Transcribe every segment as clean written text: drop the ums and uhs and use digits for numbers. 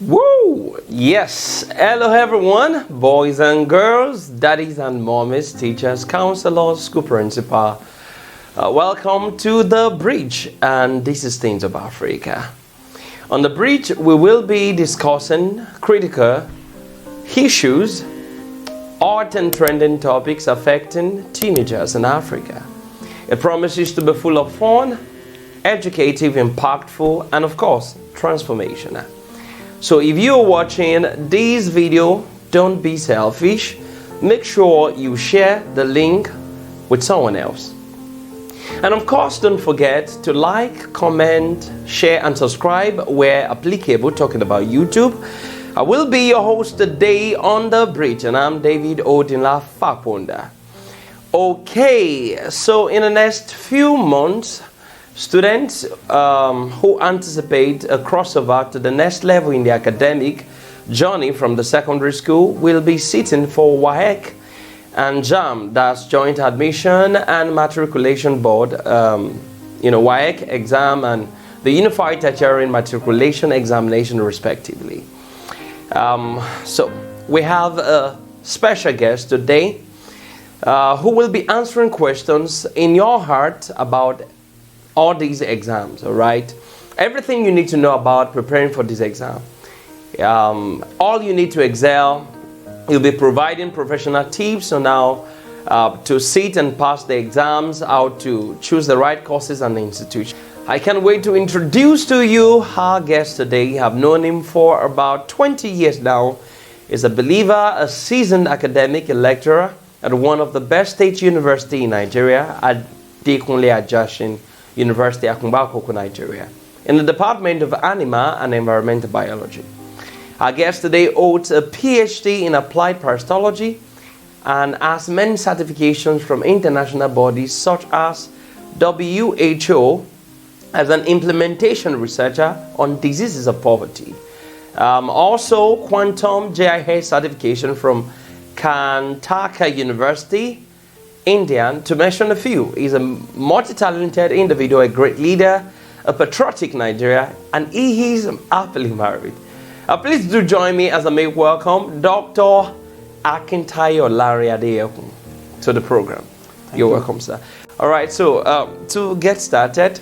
Woo! Yes. Hello, everyone, boys and girls, daddies and mommies, teachers, counselors, school principal. Welcome to The Bridge, and this is Things of Africa. On The Bridge, we will be discussing critical issues, art and trending topics affecting teenagers in Africa. It promises to be full of fun, educative, impactful, and of course, transformational. So if you're watching this video, don't be selfish. Make sure you share the link with someone else. And of course, don't forget to like, comment, share, and subscribe where applicable, talking about YouTube. I will be your host today on The Bridge, and I'm David Odinla Faponda. Okay, so in the next few months, students who anticipate a crossover to the next level in the academic journey from the secondary school will be sitting for Waec and JAM, that's Joint Admission and Matriculation Board, Waec exam and the Unified Tertiary Matriculation Examination respectively. So we have a special guest today who will be answering questions in your heart about all these exams, all right? Everything you need to know about preparing for this exam. All you need to excel. You'll be providing professional tips on how to sit and pass the exams, how to choose the right courses and institutions. I can't wait to introduce to you our guest today. I've known him for about 20 years now. He's a believer, a seasoned academic, a lecturer at one of the best state universities in Nigeria, at Dekunle Ajashin University, Akumbakoko, Nigeria, in the Department of Animal and Environmental Biology. Our guest today holds a PhD in Applied Parasitology and has many certifications from international bodies such as WHO as an implementation researcher on diseases of poverty. Also, Quantum JIH certification from Kantaka University, Indian, to mention a few. He's a multi-talented individual, a great leader, a patriotic Nigeria, and he is happily married. Please do join me as I make welcome Dr. Akintayo Lariadeokun to the program. You're welcome, sir. All right, so to get started,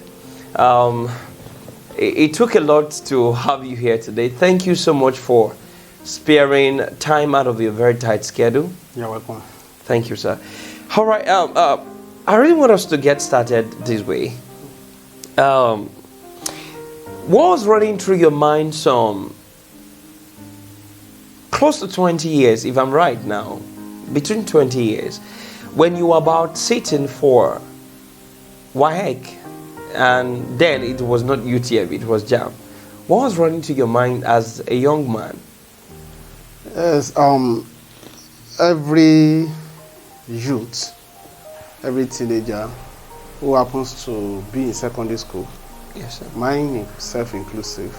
it took a lot to have you here today. Thank you so much for sparing time out of your very tight schedule. You're welcome. Thank you, sir. All right, I really want us to get started this way. What was running through your mind some close to 20 years, if I'm right now, between 20 years, when you were about sitting for Waec, and then it was not UTM, it was JAM. What was running through your mind as a young man? Yes, every youth, every teenager who happens to be in secondary school, yes, sir, mine self-inclusive,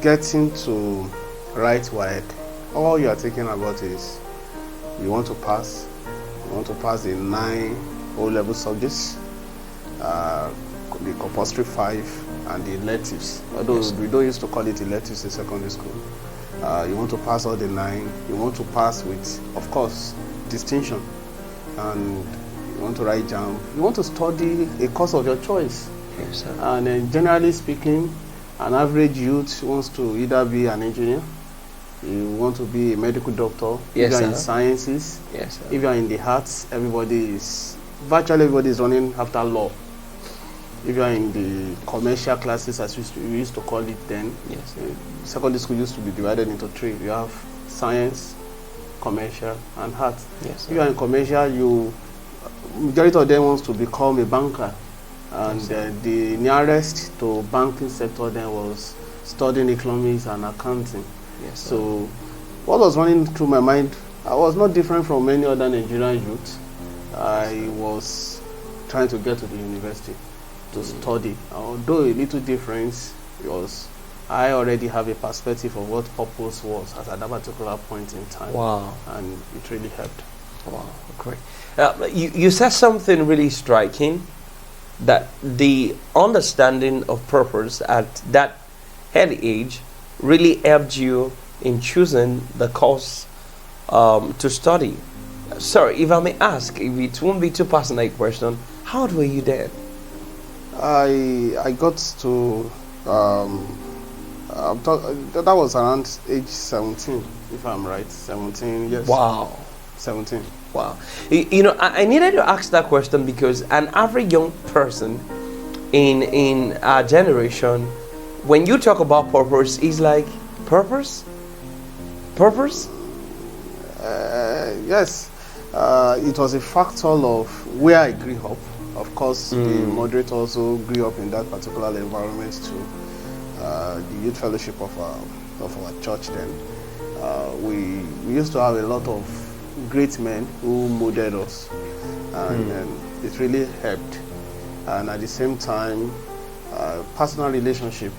getting to write Waec, all you are thinking about is you want to pass the 9 O-level subjects, the compulsory 5 and the electives, although yes, we don't used to call it electives in secondary school. You want to pass all the 9, you want to pass with, of course, distinction, and you want to write JAM, you want to study a course of your choice. Yes, sir. And generally speaking, an average youth wants to either be an engineer, you want to be a medical doctor, yes, if you are in sir, sciences, yes, sir, if you are in the arts, virtually everybody is running after law. If you are in the commercial classes, as we used to call it then, yes, secondary school used to be divided into 3. You have science, commercial, and art. yes, If you are in commercial, majority of them wants to become a banker, and yes, the nearest to banking sector then was studying economics and accounting. yes, sir. So what was running through my mind, I was not different from many other Nigerian youths. I was trying to get to the university to study, although a little difference was I already have a perspective of what purpose was at that particular point in time. Wow. And it really helped. Wow, great. You said something really striking, that the understanding of purpose at that early age really helped you in choosing the course to study? Sorry, if I may ask, if it won't be too personal a question, how old were you then? I got to that was around age 17, if I'm right. 17, yes. Wow. 17. Wow. I needed to ask that question because an average young person in our generation, when you talk about purpose, is like, purpose? Purpose? Yes. It was a factor of where I grew up. Of course, the moderator also grew up in that particular environment too. The youth fellowship of our church then. We used to have a lot of great men who molded us, and it really helped. And at the same time, personal relationship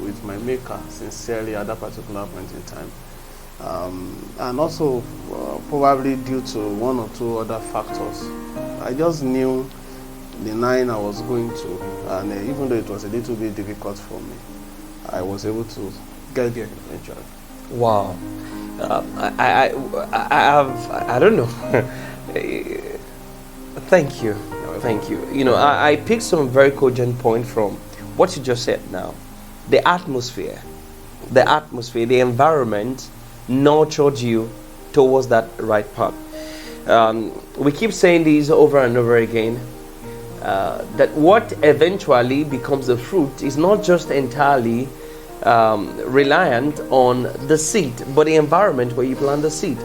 with my maker sincerely at that particular point in time. And also probably due to one or two other factors, I just knew the line I was going to, and even though it was a little bit difficult for me, I was able to get there eventually. Wow. I don't know. Thank you. Thank you. I picked some very cogent point from what you just said now. The atmosphere, the environment nurtured you towards that right path. We keep saying these over and over again, that what eventually becomes the fruit is not just entirely reliant on the seed, but the environment where you plant the seed.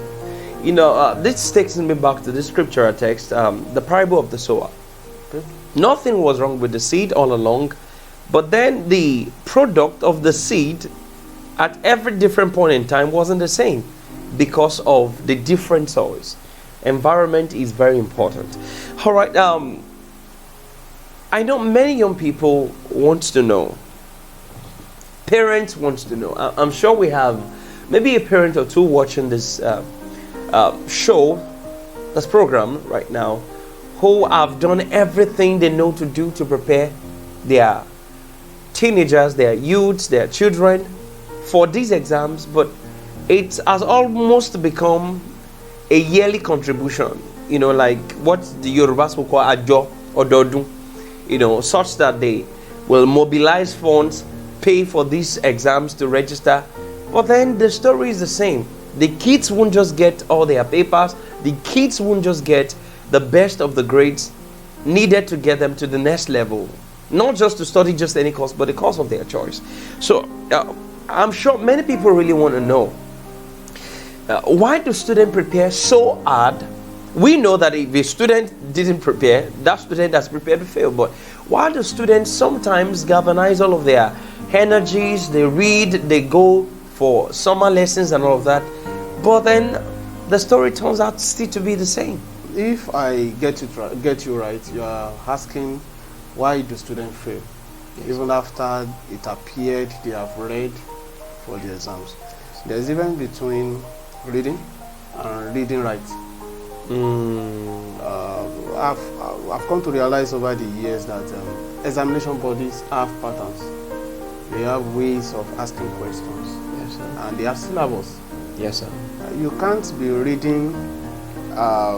This takes me back to the scriptural text, the parable of the sower. Okay. Nothing was wrong with the seed all along, but then the product of the seed at every different point in time wasn't the same because of the different soils. Environment is very important. All right. I know many young people want to know. Parents want to know. I'm sure we have maybe a parent or two watching this show, this program right now, who have done everything they know to do to prepare their teenagers, their youths, their children for these exams, but it has almost become a yearly contribution, like what the Yorubas will call ajo or dodu, such that they will mobilize funds, pay for these exams to register. But then the story is the same. The kids won't just get all their papers, the kids won't just get the best of the grades needed to get them to the next level. Not just to study just any course, but the course of their choice. So I'm sure many people really want to know, why do students prepare so hard? We know that if a student didn't prepare, that student has prepared to fail. But why do students sometimes galvanize all of their energies? They read, they go for summer lessons and all of that, but then the story turns out still to be the same. If I get you right, you are asking why do students fail? Yes. Even after it appeared they have read for the exams. There's a difference between reading and reading right. I've come to realize over the years that examination bodies have patterns. They have ways of asking questions. Yes, sir. And they have syllabus. Yes, sir. You can't be reading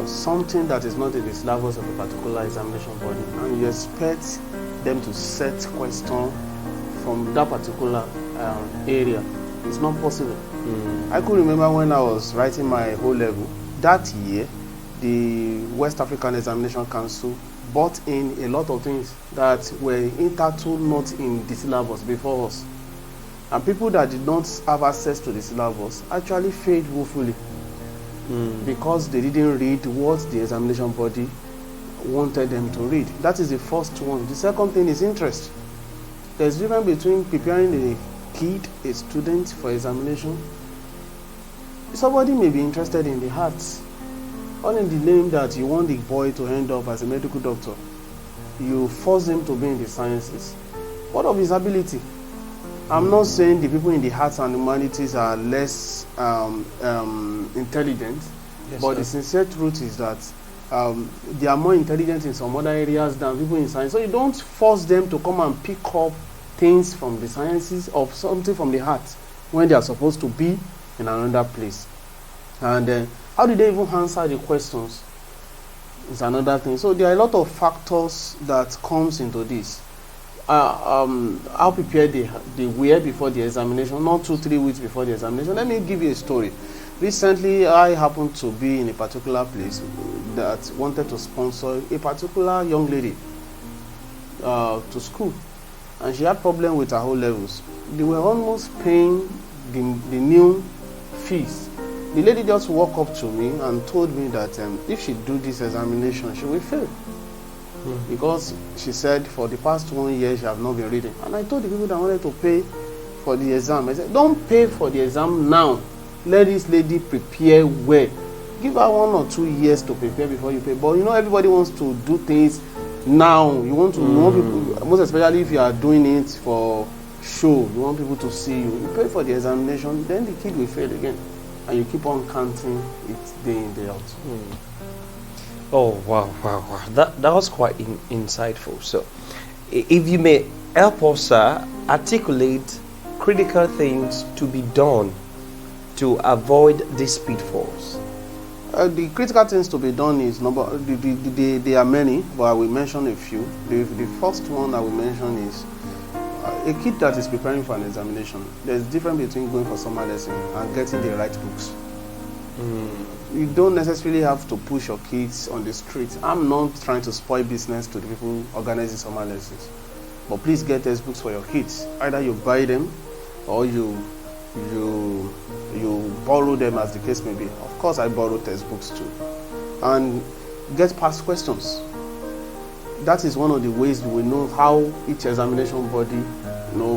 something that is not in the syllabus of a particular examination body and you expect them to set question from that particular area. It's not possible. I could remember when I was writing my O-level, that year, the West African Examination Council brought in a lot of things that were hitherto not in the syllabus before us. And people that did not have access to the syllabus actually failed woefully because they didn't read what the examination body wanted them to read. That is the first one. The second thing is interest. There's a difference between preparing a kid, a student for examination. Somebody may be interested in the arts, all in the name that you want the boy to end up as a medical doctor. You force him to be in the sciences. What of his ability? I'm not saying the people in the arts and humanities are less intelligent, yes, but sir. The sincere truth is that they are more intelligent in some other areas than people in science. So you don't force them to come and pick up things from the sciences or something from the arts. when they are supposed to be in another place. And how did they even answer the questions is another thing. So there are a lot of factors that comes into this. How prepared they were before the examination, not 2-3 weeks before the examination. Let me give you a story. Recently, I happened to be in a particular place that wanted to sponsor a particular young lady to school, and she had problem with her whole levels. They were almost paying the new fees. The lady just walked up to me and told me that if she do this examination, she will fail. Because she said for the past 1 year she have not been reading. And I told the people that wanted to pay for the exam, I said, don't pay for the exam now. Let this lady prepare well. Give her 1 or 2 years to prepare before you pay. But you know, everybody wants to do things now. You want to know people, most especially if you are doing it for show. You want people to see you. You pay for the examination, then the kid will fail again. And you keep on counting it day in, day out. Oh, wow. That was quite insightful. So, if you may help us articulate critical things to be done to avoid these pitfalls. The critical things to be done is, there are many, but I will mention a few. The first one I will mention is a kid that is preparing for an examination. There's a difference between going for summer lesson and getting the right books. You don't necessarily have to push your kids on the street. I'm not trying to spoil business to the people organizing summer lessons, but please get textbooks for your kids. Either you buy them or you borrow them, as the case may be. Of course, I borrow textbooks too. And get past questions. That is one of the ways we know how each examination body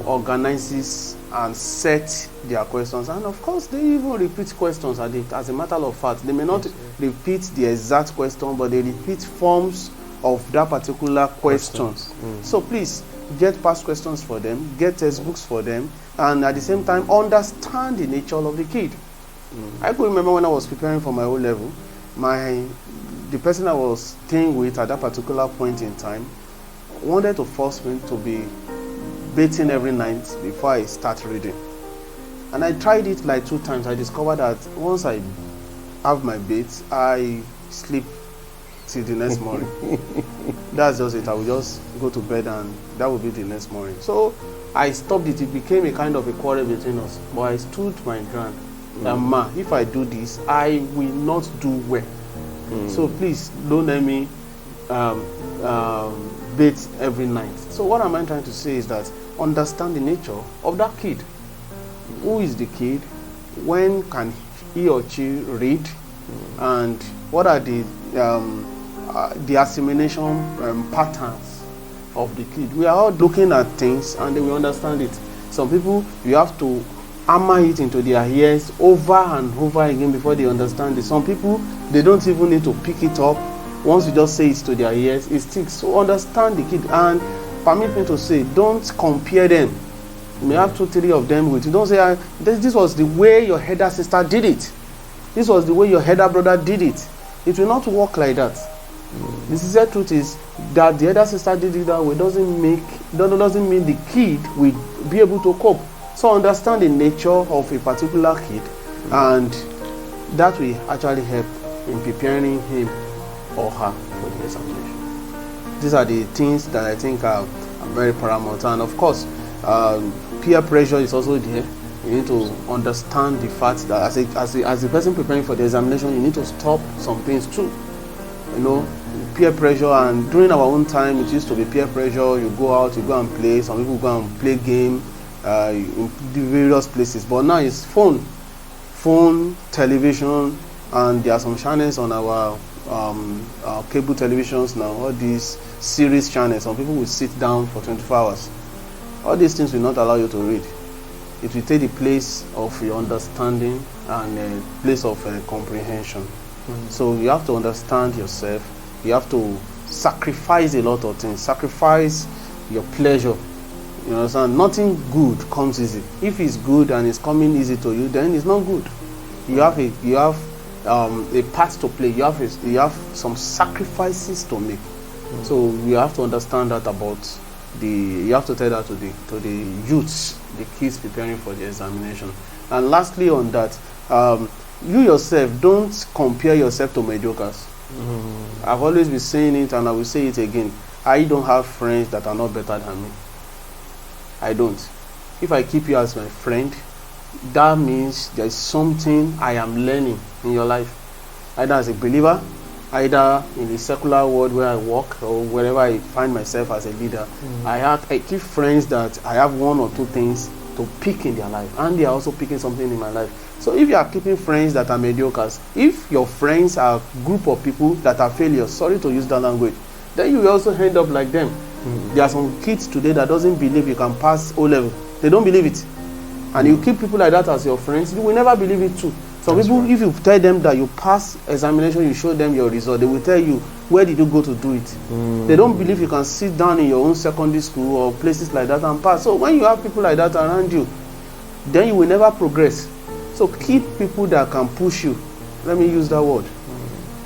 organizes and set their questions. And of course, they even repeat questions as a matter of fact. They may not repeat the exact question, but they repeat forms of that particular question. So please, get past questions for them, get textbooks for them, and at the same time, understand the nature of the kid. I could remember when I was preparing for my O level, the person I was staying with at that particular point in time wanted to force me to be bathing every night before I start reading. And I tried it like 2 times. I discovered that once I have my bath, I sleep till the next morning. That's just it. I will just go to bed and that will be the next morning. So I stopped it. It became a kind of a quarrel between us. But I stood my ground. Ma, if I do this, I will not do well. So please don't let me bathe every night. So what am I trying to say is that understand the nature of that kid. Who is the kid? When can he or she read? And what are the assimilation patterns of the kid? We are all looking at things and we understand it. Some people, you have to hammer it into their ears over and over again before they understand it. Some people, they don't even need to pick it up. Once you just say it to their ears, it sticks. So understand the kid. And permit me to say, don't compare them. You may have 2, 3 of them with you. Don't say, this was the way your elder sister did it. This was the way your elder brother did it. It will not work like that. The sincere truth is that the elder sister did it that way doesn't mean the kid will be able to cope. So understand the nature of a particular kid, and that will actually help in preparing him or her for the examination. These are the things that I think are very paramount. And of course, peer pressure is also there. You need to understand the fact that as a person preparing for the examination, you need to stop some things too. Peer pressure, and during our own time, it used to be peer pressure. You go out, you go and play. Some people go and play game in the various places. But now it's phone, television, and there are some channels on our cable televisions now. All these series channels. Some people will sit down for 24 hours. All these things will not allow you to read. It will take the place of your understanding and a place of comprehension. So you have to understand yourself. You have to sacrifice a lot of things. Sacrifice your pleasure. You understand? Nothing good comes easy. If it's good and it's coming easy to you, then it's not good. You have a part to play. You have some sacrifices to make. So you have to understand that about you have to tell that to the youths, the kids preparing for the examination. And lastly on that, you yourself, don't compare yourself to mediocres. I've always been saying it, and I will say it again. I don't have friends that are not better than me. I don't. If I keep you as my friend, that means there's something I am learning in your life, either as a believer, either in the secular world where I work, or wherever I find myself as a leader. I keep friends that I have one or two things to pick in their life, and they are also picking something in my life. So if you are keeping friends that are mediocres, if your friends are a group of people that are failures, sorry to use that language, then you will also end up like them. There are some kids today that doesn't believe you can pass O-level. They don't believe it. And you keep people like that as your friends, you will never believe it too. Some people, if you tell them that you pass examination, you show them your result, they will tell you, where did you go to do it? They don't believe you can sit down in your own secondary school or places like that and pass. So when you have people like that around you, then you will never progress. So keep people that can push you, let me use that word,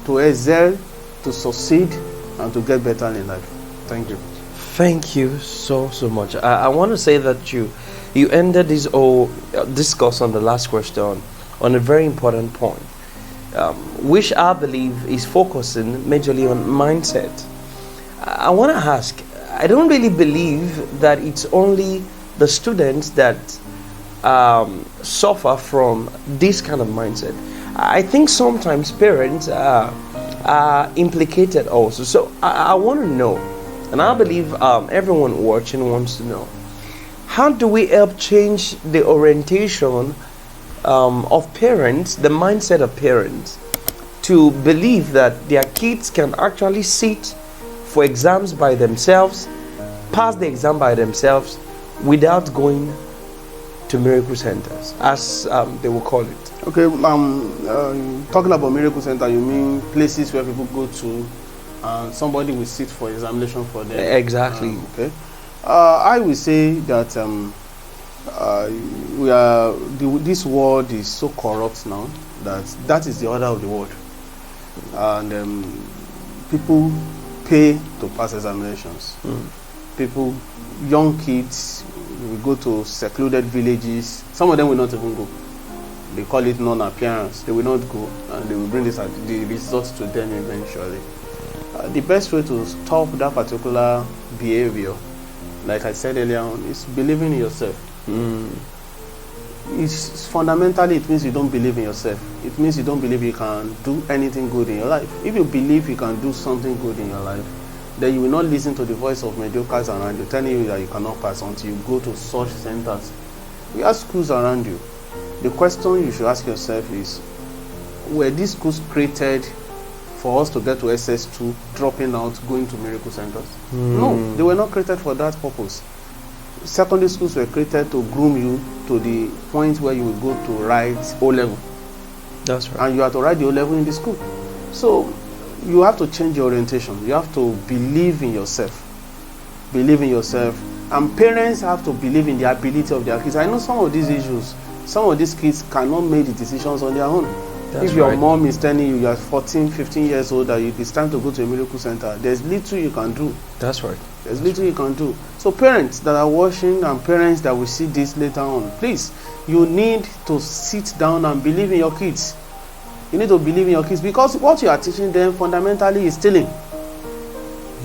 to excel, to succeed, and to get better in life. Thank you. Thank you so much. I want to say that you ended this whole discourse on the last question on a very important point, which I believe is focusing majorly on mindset. I want to ask, I don't really believe that it's only the students that suffer from this kind of mindset. I think sometimes parents are implicated also. So I want to know, and I believe everyone watching wants to know, how do we help change the orientation of parents, the mindset of parents, to believe that their kids can actually sit for exams by themselves, pass the exam by themselves, without going to miracle centers, as they will call it? Okay, talking about miracle center, you mean places where people go to and somebody will sit for examination for them? Exactly. Okay. I will say that this world is so corrupt now that is the order of the world, and people pay to pass examinations. People, young kids, will go to secluded villages. Some of them will not even go. They call it non-appearance. They will not go, and they will bring the results to them eventually. The best way to stop that particular behavior, like I said earlier on, is believing in yourself. It's fundamentally, it means you don't believe in yourself. It means you don't believe you can do anything good in your life. If you believe you can do something good in your life, then you will not listen to the voice of mediocres around you telling you that you cannot pass until you go to such centers. You have schools around you. The question you should ask yourself is, were these schools created for us to get to SS2, dropping out, going to miracle centers? No, they were not created for that purpose. Secondary schools were created to groom you to the point where you will go to write O-level. That's right. And you have to write the O-level in the school. So you have to change your orientation. You have to believe in yourself. Believe in yourself. And parents have to believe in the ability of their kids. I know some of these issues, some of these kids cannot make the decisions on their own. If your mom is telling you are 14, 15 years old, that it's time to go to a miracle center, there's little you can do. That's right. There's little you can do. So parents that are watching and parents that will see this later on, please, you need to sit down and believe in your kids. You need to believe in your kids, because what you are teaching them fundamentally is stealing.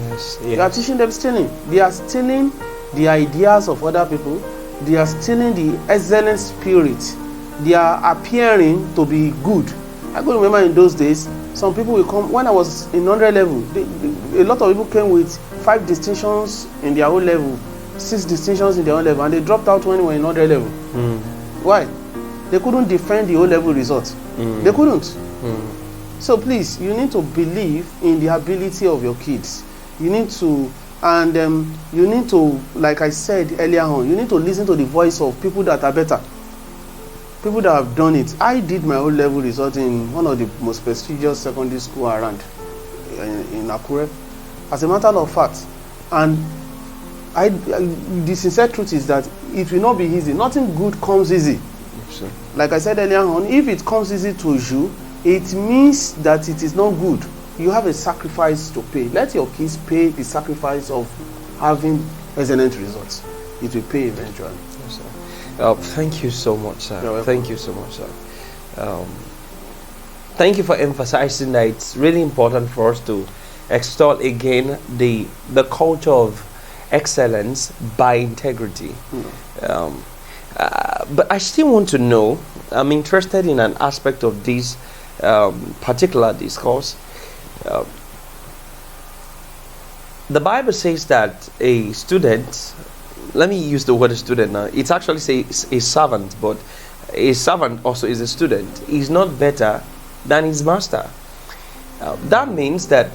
Yes. You are teaching them stealing. They are stealing the ideas of other people. They are stealing the excellent spirit. They are appearing to be good. I can remember in those days, some people will come, when I was in 100 level, a lot of people came with 5 distinctions in their own level, 6 distinctions in their own level, and they dropped out when they were in 100 level. Why? They couldn't defend the O-level result. They couldn't. So please, you need to believe in the ability of your kids. You need to, and you need to, like I said earlier on, you need to listen to the voice of people that are better. People that have done it. I did my O-level result in one of the most prestigious secondary school around in Akure, as a matter of fact. And the sincere truth is that it will not be easy. Nothing good comes easy. Sure. Like I said earlier on, if it comes easy to you, it means that it is not good. You have a sacrifice to pay. Let your kids pay the sacrifice of having excellent results. It will pay eventually. Yes, sir. Thank you so much, sir. Thank you so much, sir. Thank you for emphasizing that it's really important for us to extol again the culture of excellence by integrity. But I still want to know, I'm interested in an aspect of this particular discourse. The Bible says that a student, let me use the word student now, it actually says a servant, but a servant also is a student. He's not better than his master. That means that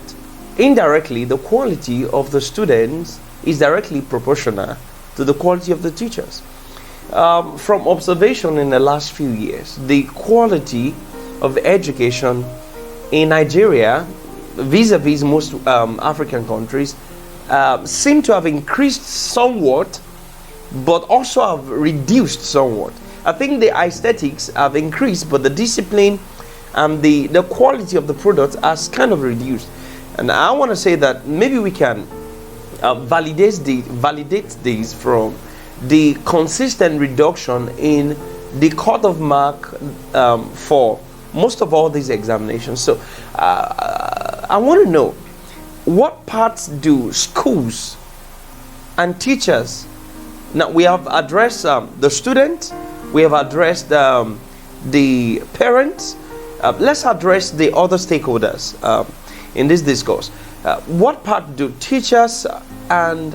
indirectly the quality of the students is directly proportional to the quality of the teachers. From observation in the last few years, the quality of education in Nigeria vis-a-vis most African countries seem to have increased somewhat, but also have reduced somewhat. I think the aesthetics have increased, but the discipline and the quality of the product has kind of reduced. And I want to say that maybe we can validate these from the consistent reduction in the cut of mark for most of all these examinations. So I want to know, what parts do schools and teachers, now we have addressed the student, we have addressed the parents, let's address the other stakeholders in this discourse. What part do teachers and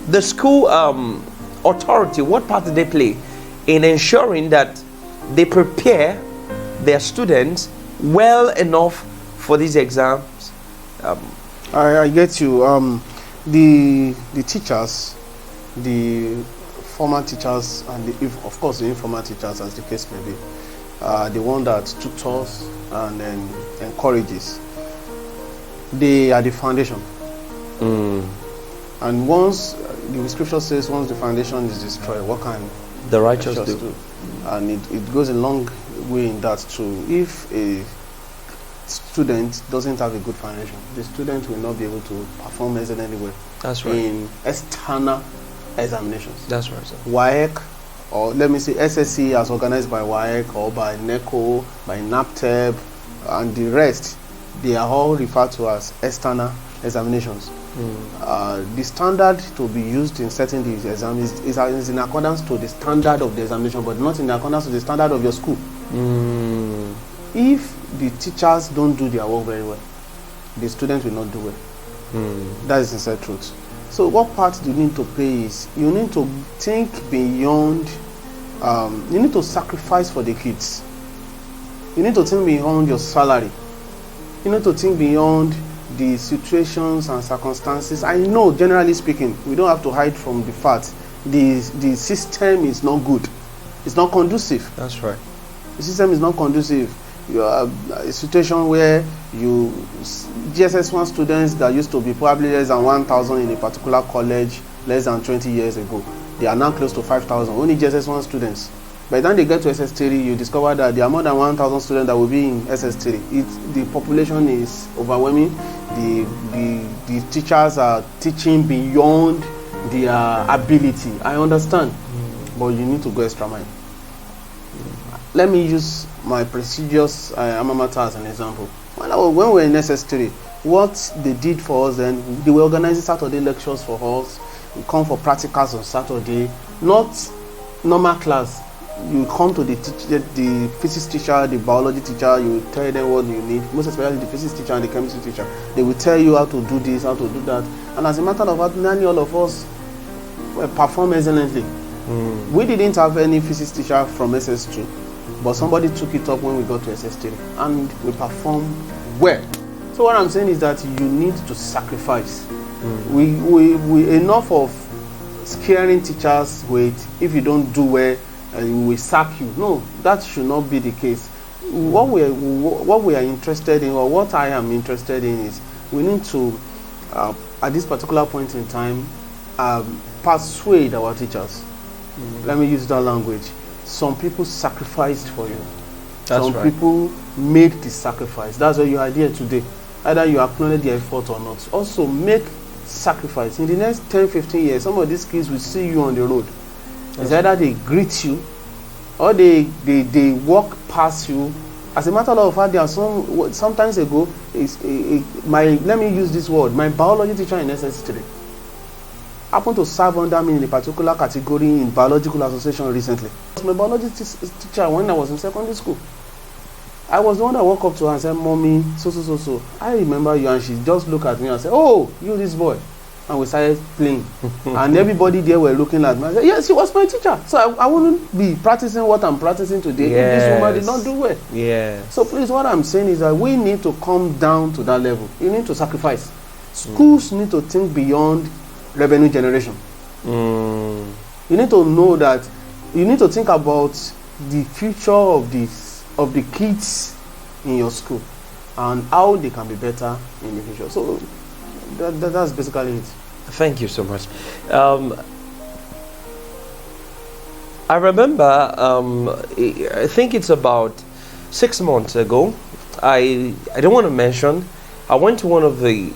the school authority, what part do they play in ensuring that they prepare their students well enough for these exams? I get you. The teachers, the former teachers, and of course the informal teachers, as the case may be, the one that tutors and then encourages, they are the foundation. And once the scripture says, once the foundation is destroyed, what can the righteous do? And it goes a long way in that too. If a student doesn't have a good foundation, the student will not be able to perform excellently well. That's right. In external examinations. That's right, sir. Waec, or let me say SSC as organized by Waec or by Neco, by Nabteb, and the rest, they are all referred to as external examinations. The standard to be used in setting the exam is in accordance to the standard of the examination, but not in accordance to the standard of your school. If the teachers don't do their work very well, the students will not do well. That is the sincere truth. So what part do you need to play is, you need to think beyond, you need to sacrifice for the kids. You need to think beyond your salary. You need to think beyond the situations and circumstances. I know, generally speaking, we don't have to hide from the fact the system is not good. It's not conducive. That's right. The system is not conducive. You have a situation where GSS1 students that used to be probably less than 1,000 in a particular college less than 20 years ago, they are now close to 5,000. Only GSS1 students. By the time they get to SS3, you discover that there are more than 1,000 students that will be in SS3. The population is overwhelming. The teachers are teaching beyond their ability. I understand, but you need to go extra mile. Let me use my prestigious alma mater as an example. When we were in SS3, what they did for us then, they were organizing Saturday lectures for us. We come for practicals on Saturday, not normal class. You come to the physics teacher, the biology teacher, you tell them what you need, most especially the physics teacher and the chemistry teacher. They will tell you how to do this, how to do that. And as a matter of fact, nearly all of us perform excellently. We didn't have any physics teacher from SS2, but somebody took it up when we got to SS3, and we performed well. So what I'm saying is that you need to sacrifice. We enough of scaring teachers with, if you don't do well, we will sack you. No, that should not be the case. What we are interested in, or what I am interested in, is we need to, at this particular point in time, persuade our teachers. Let me use that language. Some people sacrificed for you. Some people made the sacrifice. That's why you are here today. Either you acknowledge the effort or not. Also, make sacrifice. In the next 10, 15 years, some of these kids will see you on the road. It's either they greet you or they walk past you. As a matter of fact, there are sometimes ago, let me use this word, my biology teacher in SS3 happened to serve under me in a particular category in biological association recently. My biology teacher when I was in secondary school. I was the one that walked up to her and said, "Mommy, so. I remember you," and she just looked at me and said, "Oh, you this boy." And we started playing. And everybody there were looking at me. I said, "Yes, she was my teacher." So I wouldn't be practicing what I'm practicing today if this woman did not do well. Yeah. So please, what I'm saying is that we need to come down to that level. You need to sacrifice. Schools need to think beyond revenue generation. You need to know that you need to think about the future of the kids in your school and how they can be better in the future. So that's basically it. Thank you so much. I remember, I think it's about 6 months ago. I don't want to mention. I went to one of the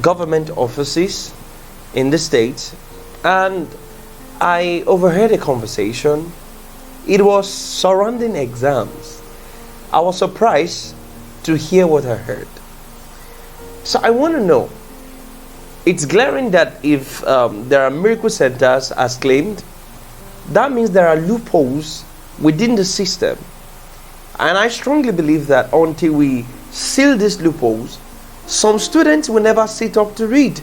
government offices in the state, and I overheard a conversation. It was surrounding exams. I was surprised to hear what I heard. So I want to know, it's glaring that if there are miracle centers as claimed, that means there are loopholes within the system. And I strongly believe that until we seal these loopholes, some students will never sit up to read.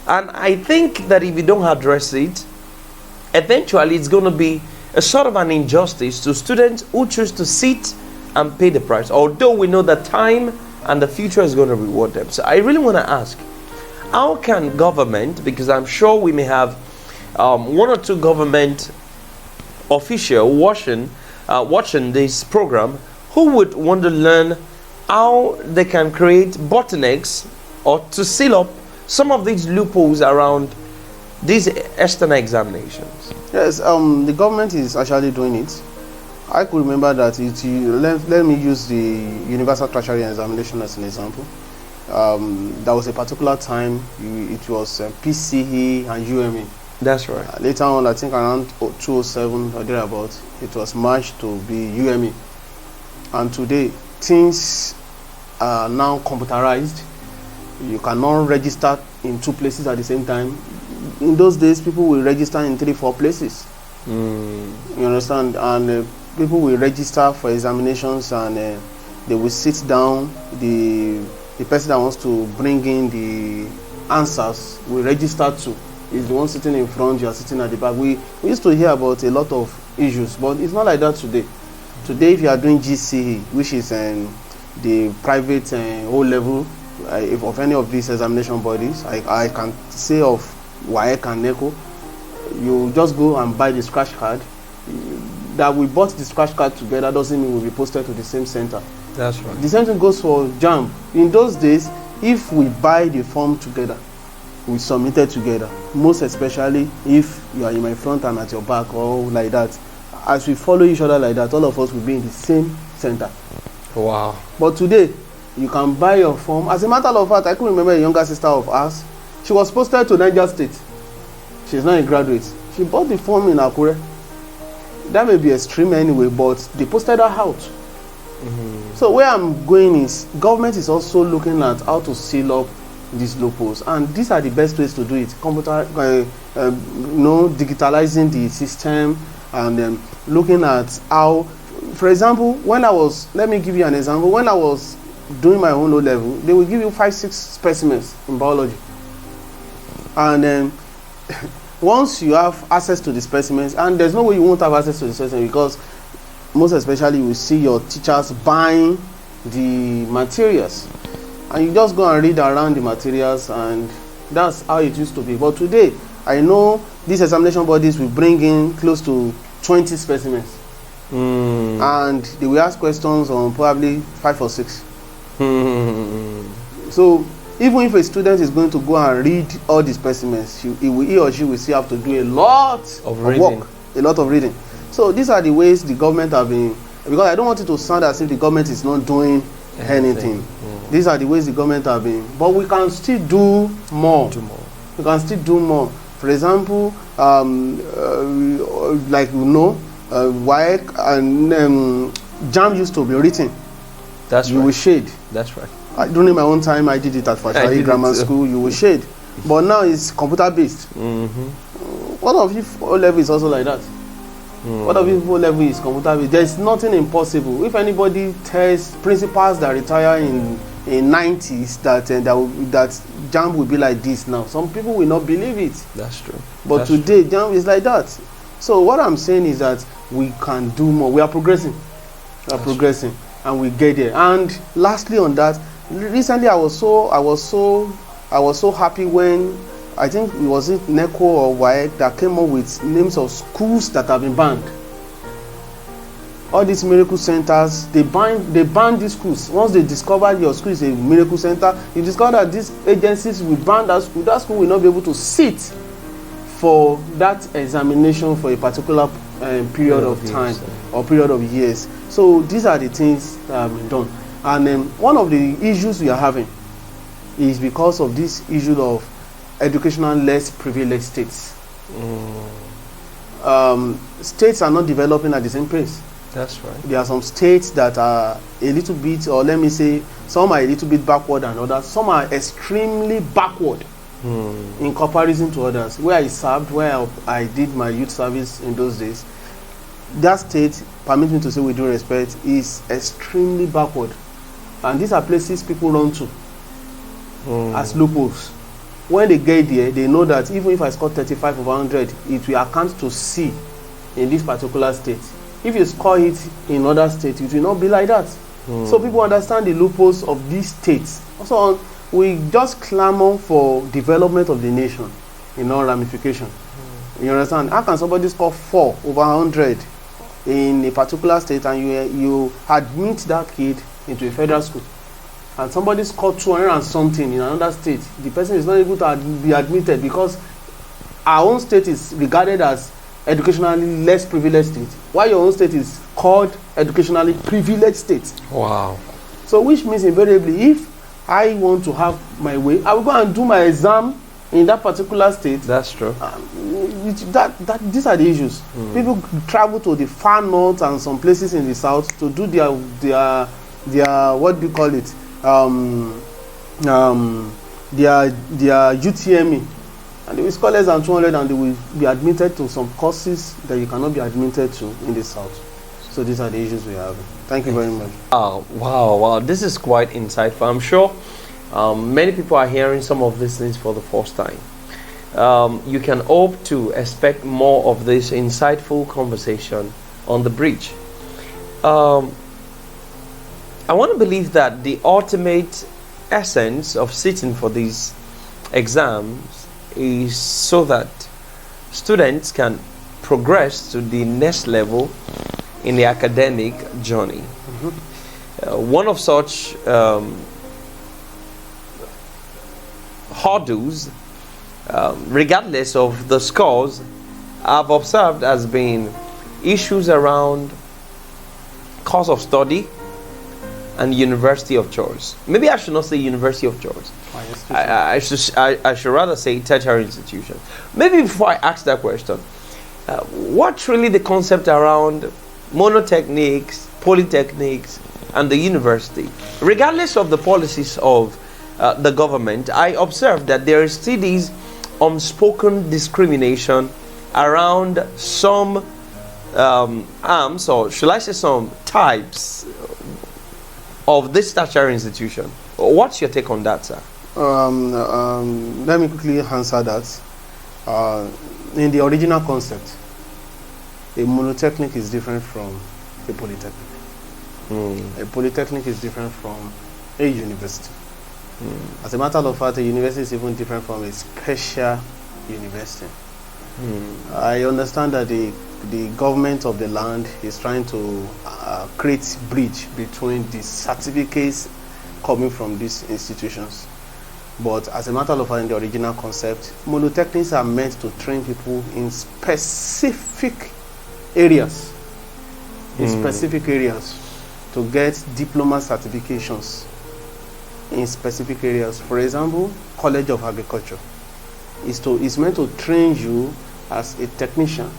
And I think that if you don't address it, eventually it's going to be a sort of an injustice to students who choose to sit and pay the price, although we know that time and the future is going to reward them. So I really want to ask, how can government, because I'm sure we may have one or two government officials watching this program who would want to learn how they can create bottlenecks or to seal up some of these loopholes around these external examinations. Yes, the government is actually doing it. I could remember that let me use the Universal Tertiary Examination as an example. There was a particular time it was PCE and UME. That's right. Later on, I think around 2007 or thereabouts, it was merged to be UME. And today, things are now computerized. You cannot register in 2 places at the same time. In those days, people will register in 3, 4 places. You understand? And people will register for examinations, and they will sit down. The person that wants to bring in the answers will register too. Is the one sitting in front, you are sitting at the back. We used to hear about a lot of issues, but it's not like that today. Today, if you are doing GCE, which is the private O-level of any of these examination bodies, I can say of Waec and Neco, you just go and buy the scratch card. That we bought the scratch card together doesn't mean we'll be posted to the same center. That's right. The same thing goes for JAMB. In those days, if we buy the form together, we submit it together. Most especially if you are in my front and at your back or like that. As we follow each other like that, all of us will be in the same center. Wow. But today, you can buy your form. As a matter of fact, I can remember a younger sister of ours. She was posted to Niger State. She's not a graduate. She bought the form in Akure. That may be extreme anyway, but they posted her out. So where I'm going is, government is also looking at how to seal up these loopholes, and these are the best ways to do it. Digitalizing the system, and looking at how, for example, let me give you an example. When I was doing my own O-level, they will give you 5, 6 specimens in biology, and then once you have access to the specimens, and there's no way you won't have access to the specimens, because most especially you will see your teachers buying the materials, and you just go and read around the materials, and that's how it used to be. But today, I know these examination bodies will bring in close to 20 specimens, and they will ask questions on probably 5 or 6. So even if a student is going to go and read all the specimens, he or she will still have to do a lot of work, a lot of reading. So these are the ways the government have been, because I don't want it to sound as if the government is not doing anything. These are the ways the government have been. But we can still do more. We can still do more. For example, like you know, Waec and JAM used to be written. That's you right. will shade. That's right. During my own time, I did it at Fashari Grammar School. You will shade. But now it's computer based. What of if O level is also like that? What of if O level is computer based? There's nothing impossible. If anybody tells principals that retire in 90s that JAM will be like this now, some people will not believe it. That's true. But That's today JAM is like that. So what I'm saying is that we can do more. We are progressing. And we get there. And lastly on that, recently I was so happy when I think it was Neco or Waec that came up with names of schools that have been banned. All these miracle centers, they ban these schools. Once they discover your school is a miracle center, you discover that these agencies will ban that school. That school will not be able to sit for that examination for a particular period of time or period of years. So these are the things that have been done. And one of the issues we are having is because of this issue of educational less privileged states. States are not developing at the same pace. That's right. There are some states that are a little bit, or let me say, some are a little bit backward than others. Some are extremely backward in comparison to others. Where I served, where I did my youth service in those days, that state, permit me to say with due respect, is extremely backward. And these are places people run to as loopholes. When they get there, they know that even if I score 35 over 100, it will account to C in this particular state. If you score it in other states, it will not be like that. So people understand the loopholes of these states. Also, we just clamor for development of the nation in all ramification. You understand? How can somebody score 4 over 100 in a particular state and you admit that kid into a federal school? And somebody scored 200 and something in another state, the person is not able to be admitted because our own state is regarded as educationally less privileged state, while your own state is called educationally privileged state. Wow. So which means invariably, if I want to have my way, I will go and do my exam in that particular state. That's true. These are the issues. People travel to the far north and some places in the south to do their what do you call it? Their UTME, and they will score less than 200 and they will be admitted to some courses that you cannot be admitted to in the south. So these are the issues we have. Thank you very much. Wow, this is quite insightful. I'm sure many people are hearing some of these things for the first time. You can hope to expect more of this insightful conversation on the bridge. I want to believe that the ultimate essence of sitting for these exams is so that students can progress to the next level in the academic journey. One of such hurdles, regardless of the scores, I've observed has been issues around course of study and university of choice. Maybe I should not say university of choice. I should rather say tertiary institution. Maybe before I ask that question, what's really the concept around monotechnics, polytechnics, and the university? Regardless of the policies of the government, I observe that there is still this unspoken discrimination around some arms, or should I say some types of this tertiary institution. What's your take on that, sir? Let me quickly answer that. In the original concept, a monotechnic is different from a polytechnic. A polytechnic is different from a university. As a matter of fact, a university is even different from a special university. I understand that the government of the land is trying to create bridge between the certificates coming from these institutions. But as a matter of fact, in the original concept, monotechnics are meant to train people in specific areas. To get diploma certifications. in specific areas. For example, College of Agriculture is meant to train you as a technician,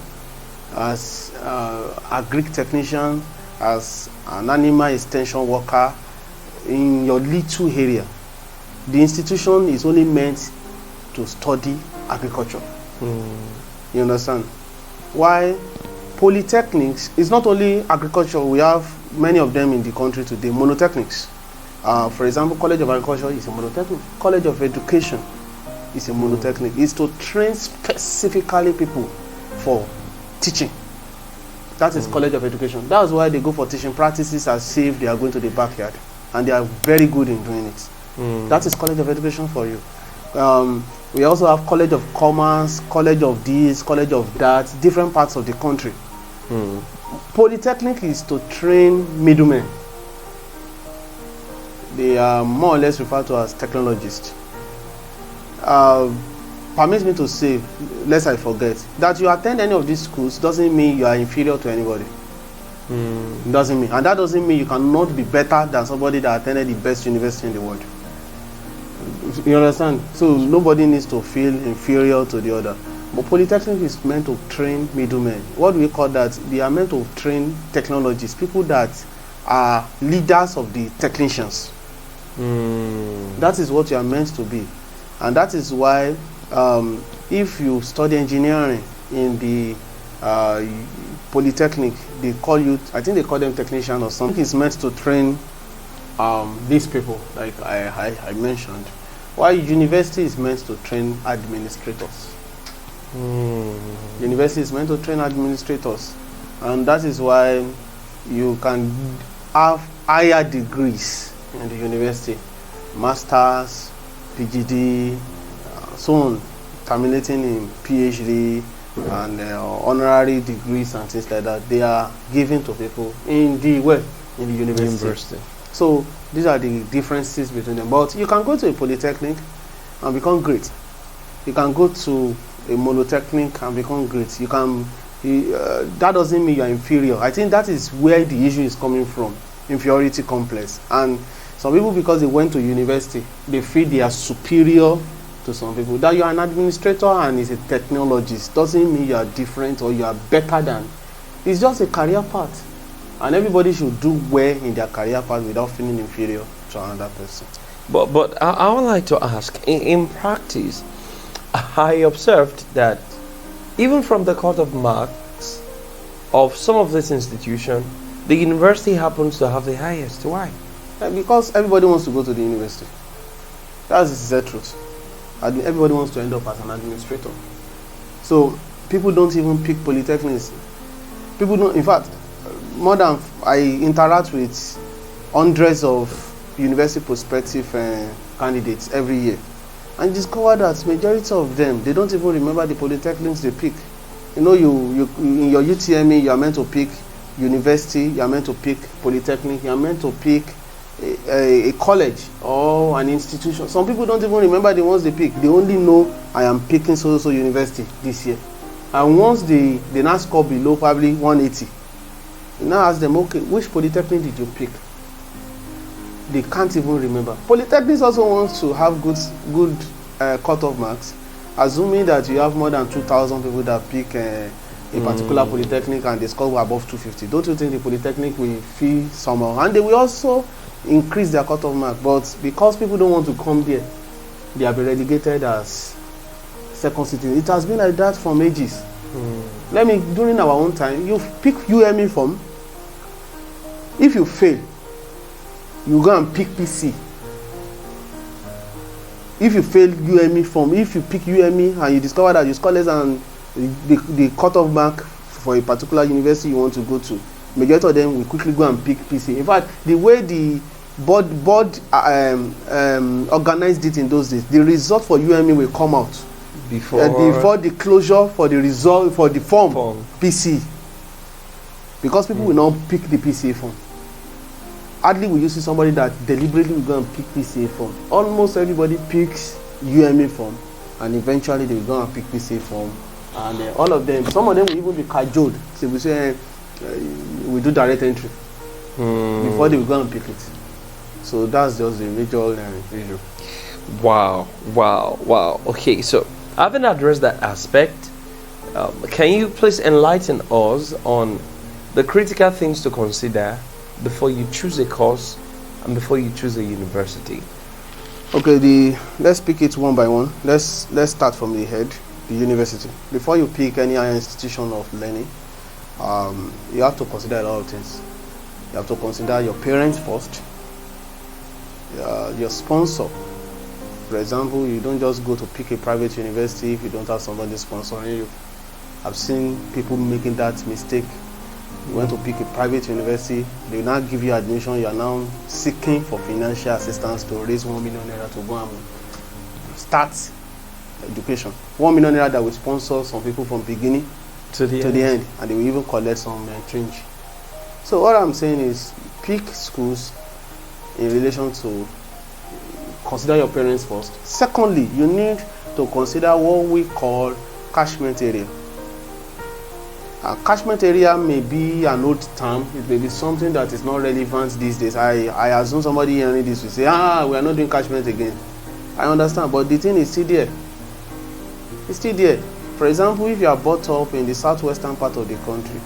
as a Greek technician, as an animal extension worker in your little area. The institution is only meant to study agriculture. You understand? Why polytechnics is not only agriculture. We have many of them in the country today. Monotechnics. For example, College of Agriculture is a monotechnic. College of Education is a monotechnic. It's to train specifically people for teaching. That is College of Education. That's why they go for teaching practices as if they are going to the backyard, and they are very good in doing it. That is College of Education for you. We also have College of Commerce, College of this, College of that, different parts of the country. Polytechnic is to train middlemen. They are more or less referred to as technologists. Permit me to say, lest I forget, that you attend any of these schools doesn't mean you are inferior to anybody. Doesn't mean, and that doesn't mean you cannot be better than somebody that attended the best university in the world. You understand? So nobody needs to feel inferior to the other. But Polytechnic is meant to train middlemen. What do we call that? They are meant to train technologists, people that are leaders of the technicians. That is what you are meant to be. And that is why if you study engineering in the Polytechnic, they call you, I think they call them technician or something. It's meant to train these people, like I mentioned. While university is meant to train administrators. University is meant to train administrators. And that is why you can have higher degrees in the university. Masters, PhD, so on, terminating in PhD and honorary degrees and things like that. They are given to people in the university. So these are the differences between them. But you can go to a polytechnic and become great. You can go to a monotechnic and become great. You can. That doesn't mean you are inferior. I think that is where the issue is coming from, inferiority complex. And some people, because they went to university, they feel they are superior to some people. That you are an administrator and is a technologist doesn't mean you are different or you are better than. It's just a career path. And everybody should do well in their career path without feeling inferior to another person. But I would like to ask, in practice, I observed that even from the cut of marks of some of this institution, the university happens to have the highest. Why? Because everybody wants to go to the university. That's the truth. Everybody wants to end up as an administrator. So people don't even pick polytechnics. People don't, in fact, more than I interact with hundreds of university prospective candidates every year, and discover that majority of them, they don't even remember the polytechnics they pick. You know, you in your UTME, you are meant to pick university, you are meant to pick polytechnic, you are meant to pick a college or an institution. Some people don't even remember the ones they pick. They only know, I am picking so university this year. And once they now score below probably 180, you now ask them, okay, which polytechnic did you pick? They can't even remember. Polytechnics also wants to have good cut-off marks, assuming that you have more than 2,000 people that pick a particular polytechnic and they score above 250. Don't you think the polytechnic will feel somehow? And they will also increase their cut-off mark. But because people don't want to come there, they have been relegated as second citizen. It has been like that from ages. During our own time, you pick UME form. If you fail, you go and pick PC. If you fail UME form, if you pick UME and you discover that you score less than the cut-off mark for a particular university you want to go to, majority of them will quickly go and pick PC. In fact, the way the board organized it in those days, the result for UME will come out before the closure for the result for the form. PC, because people will not pick the PCA form. Hardly will you see somebody that deliberately will go and pick PCA form. Almost everybody picks UME form, and eventually they will go and pick PCA form. And all of them, some of them will even be cajoled. So we say we do direct entry before they will go and pick it. So that's just the major issue. Wow, wow, wow. Okay, so having addressed that aspect, can you please enlighten us on the critical things to consider before you choose a course and before you choose a university? Okay, let's pick it one by one. Let's start from the head, the university. Before you pick any higher institution of learning, you have to consider a lot of things. You have to consider your parents first, your sponsor. For example, you don't just go to pick a private university if you don't have somebody sponsoring you. I've seen people making that mistake. You want to pick a private university, they now give you admission, you are now seeking for financial assistance to raise 1 million naira to go and start education. 1 million naira that will sponsor some people from beginning to the end, and they will even collect some fringe. So what I'm saying is, pick schools in relation to consider your parents first. Secondly, you need to consider what we call catchment area. A catchment area may be an old term. It may be something that is not relevant these days. I assume somebody hearing this will say, we are not doing catchment again. I understand, but the thing is still there. It's still there. For example, if you are brought up in the southwestern part of the country,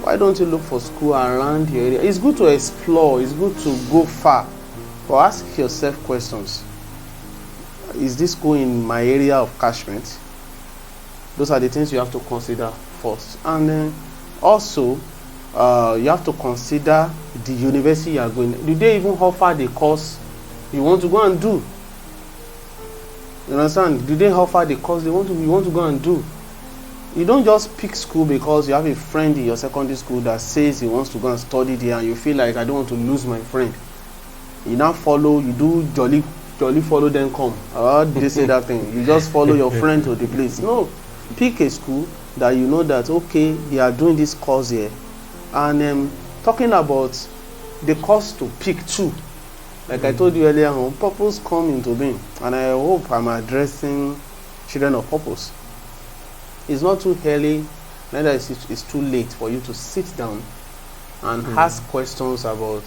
why don't you look for school around your area? It's good to explore. It's good to go far. But ask yourself questions. Is this school in my area of catchment? Those are the things you have to consider first. And then also, you have to consider the university you are going. Do they even offer the course you want to go and do? You understand? Do they offer the course you want to go and do? You don't just pick school because you have a friend in your secondary school that says he wants to go and study there, and you feel like, I don't want to lose my friend. You now follow, you do jolly follow them come. How did they say that thing? You just follow your friend to the place. No, pick a school that you know that, okay, they are doing this course here. And talking about the course to pick too, like I told you earlier on, purpose come into being. And I hope I'm addressing children of purpose. It's not too early, neither it's too late for you to sit down and ask questions about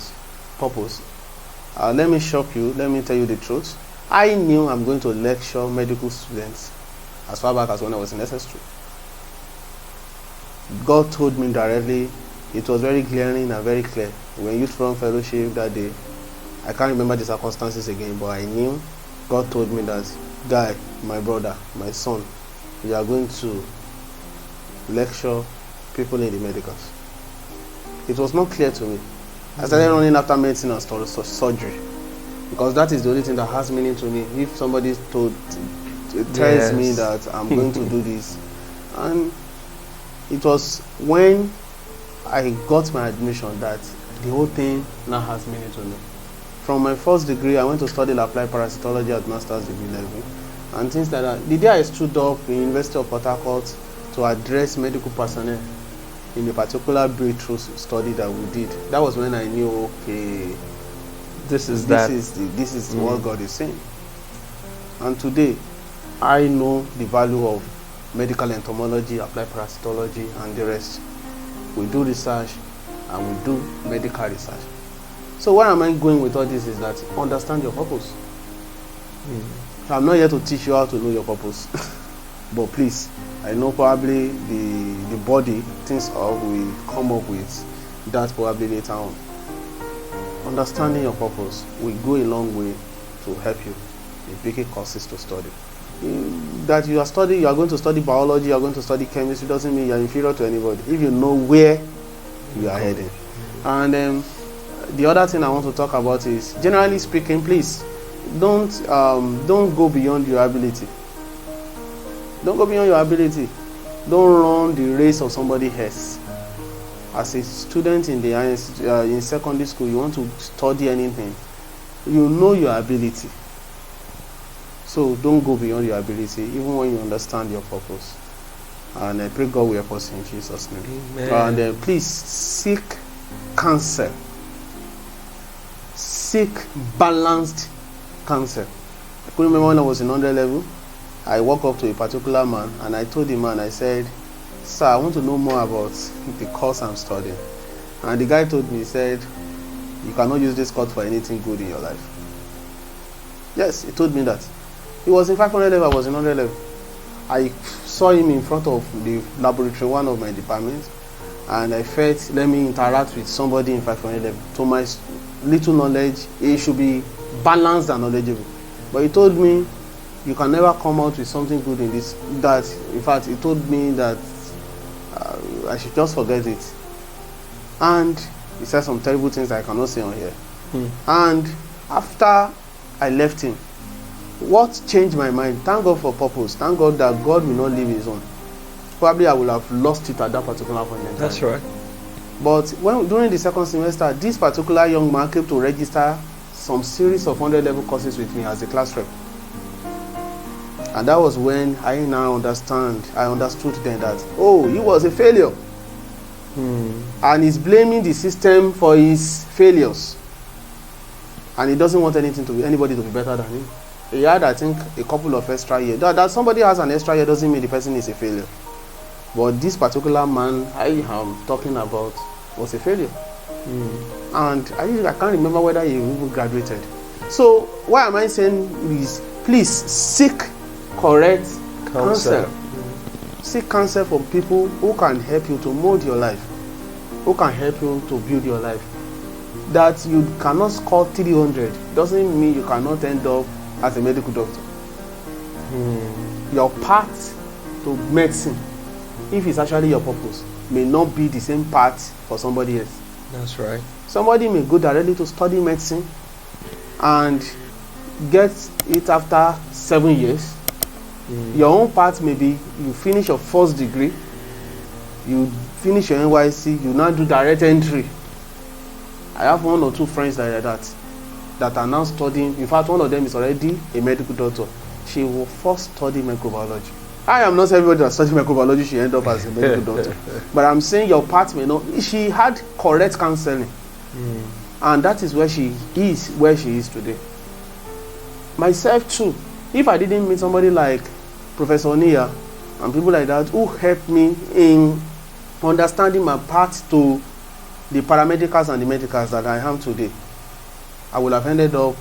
purpose. Let me shock you, let me tell you the truth. I knew I'm going to lecture medical students as far back as when I was in SS2. God told me directly. It was very glaring and very clear. When Youth Forum Fellowship that day, I can't remember the circumstances again, but I knew God told me that, Guy, my brother, my son, you are going to lecture people in the medicals. It was not clear to me. I started running after medicine and surgery, because that is the only thing that has meaning to me. If somebody tells me that I'm going to do this, and it was when I got my admission that the whole thing now has meaning to me. From my first degree, I went to study applied parasitology at master's degree level, and things like that. The day I stood up in University of Port Harcourt to address medical personnel in a particular breakthrough study that we did, that was when I knew, okay, this is what God is saying. And today, I know the value of medical entomology, applied parasitology, and the rest. We do research and we do medical research. So where am I going with all this is that understand your purpose. I'm not here to teach you how to know your purpose. But please, I know probably the body thinks we come up with that probably later on. Understanding your purpose will go a long way to help you in picking courses to study. That you are going to study biology, you are going to study chemistry, doesn't mean you are inferior to anybody if you know where you are heading. And the other thing I want to talk about is, generally speaking, please don't go beyond your ability. Don't go beyond your ability. Don't run the race of somebody else. As a student in secondary school, you want to study anything, you know your ability. So don't go beyond your ability, even when you understand your purpose. And I pray God will help us in Jesus' name. Amen. And please seek counsel. Seek balanced counsel. I could remember when I was in 100 level, I walked up to a particular man and I told the man, I said, "Sir, I want to know more about the course I'm studying." And the guy told me, he said, You cannot use this course for anything good in your life. Yes, he told me that. He was in 500 level, I was in 100 level. I saw him in front of the laboratory, one of my departments, and I felt, let me interact with somebody in 500 level. To my little knowledge, it should be balanced and knowledgeable. But he told me, you can never come out with something good in this. That, in fact, he told me that I should just forget it. And he said some terrible things I cannot say on here. And after I left him, what changed my mind? Thank God for purpose. Thank God that God will not leave his own. Probably I would have lost it at that particular point in time. That's right. But during the second semester, this particular young man came to register some series of 100 level courses with me as a class rep. And that was when I understood then that, oh, he was a failure. And he's blaming the system for his failures. And he doesn't want anybody to be better than him. He had, I think, a couple of extra years. That somebody has an extra year doesn't mean the person is a failure. But this particular man I am talking about was a failure. And I can't remember whether he even graduated. So why am I saying is, please seek correct counsel. Seek counsel from people who can help you to mold your life, who can help you to build your life. That you cannot score 300 doesn't mean you cannot end up as a medical doctor. Your path to medicine, if it's actually your purpose, may not be the same path for somebody else. That's right. Somebody may go directly to study medicine and get it after 7 years. Your own path may be you finish your first degree, you finish your NYC, you now do direct entry. I have 1 or 2 friends like that are now studying. In fact, one of them is already a medical doctor. She will first study microbiology. I am not everybody that studies microbiology should end up as a medical doctor. But I'm saying your path may not. She had correct counseling. And that is where she is today. Myself too. If I didn't meet somebody like Professor Nia and people like that who helped me in understanding my path to the paramedicals and the medicals that I am today, I would have ended up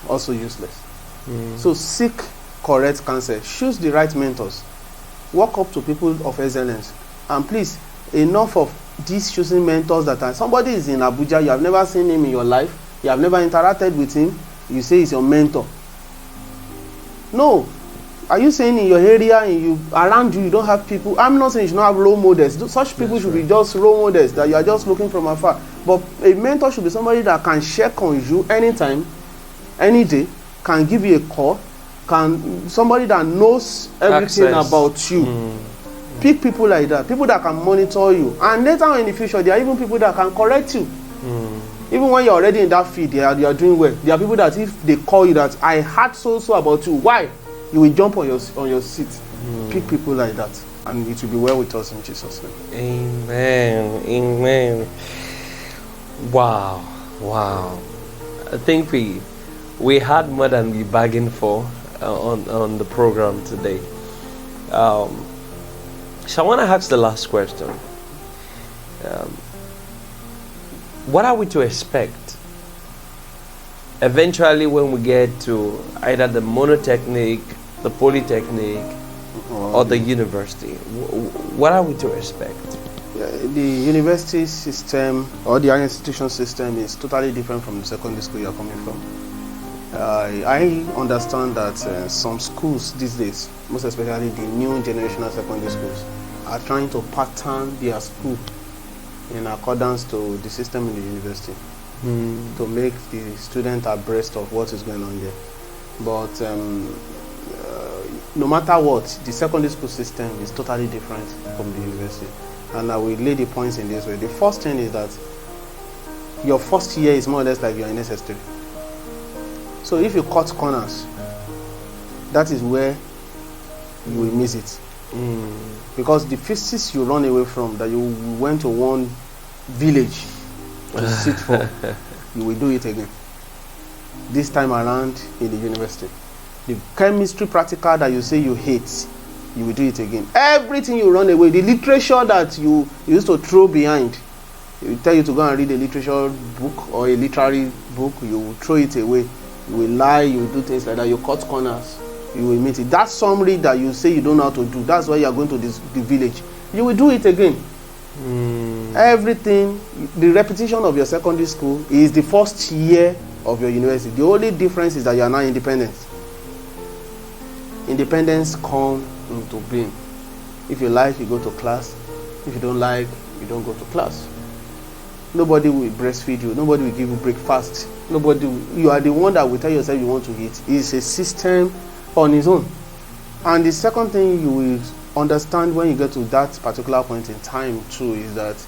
also useless. So seek correct counsel. Choose the right mentors. Walk up to people of excellence. And please, enough of these choosing mentors that are, somebody is in Abuja, you have never seen him in your life, you have never interacted with him, you say he's your mentor. No. Are you saying in your area, around you don't have people? I'm not saying you should not have role models. Such people should be just role models that you are just looking from afar. But a mentor should be somebody that can check on you anytime, any day, can give you a call, somebody that knows everything about you. Pick people like that, people that can monitor you. And later on in the future, there are even people that can correct you. Even when you're already in that field, they are doing well. There are people that if they call you that, I heard so about you, why? You will jump on your seat. Pick people like that, and it will be well with us in Jesus' name. Amen. Wow. I think we had more than we bargained for on the program today. So I want to ask the last question. What are we to expect eventually when we get to either the monotechnic, the polytechnic, or the university? What are we to expect? The university system or the higher institution system is totally different from the secondary school you are coming from. I understand that some schools these days, most especially the new generational secondary schools, are trying to pattern their school in accordance to the system in the university to make the student abreast of what is going on there. But no matter what, the secondary school system is totally different from the university. And I will lay the points in this way. The first thing is that your first year is more or less like your NSS3. So if you cut corners, that is where you will miss it. Because the physics you run away from, that you went to one village to sit for, you will do it again. This time around in the university. The chemistry practical that you say you hate, you will do it again. Everything you run away, the literature that you used to throw behind, They tell you to go and read a literature book or a literary book, you will throw it away. You will lie, you will do things like that, you cut corners, you will meet it. That summary that you say you don't know how to do, that's why you are going to the village. You will do it again. Everything, the repetition of your secondary school is the first year of your university. The only difference is that you are now independent. Independence comes into being. If you like, you go to class. If you don't like, you don't go to class. Nobody will breastfeed you. Nobody will give you breakfast. You are the one that will tell yourself you want to eat. It's a system on its own. And the second thing you will understand when you get to that particular point in time too is that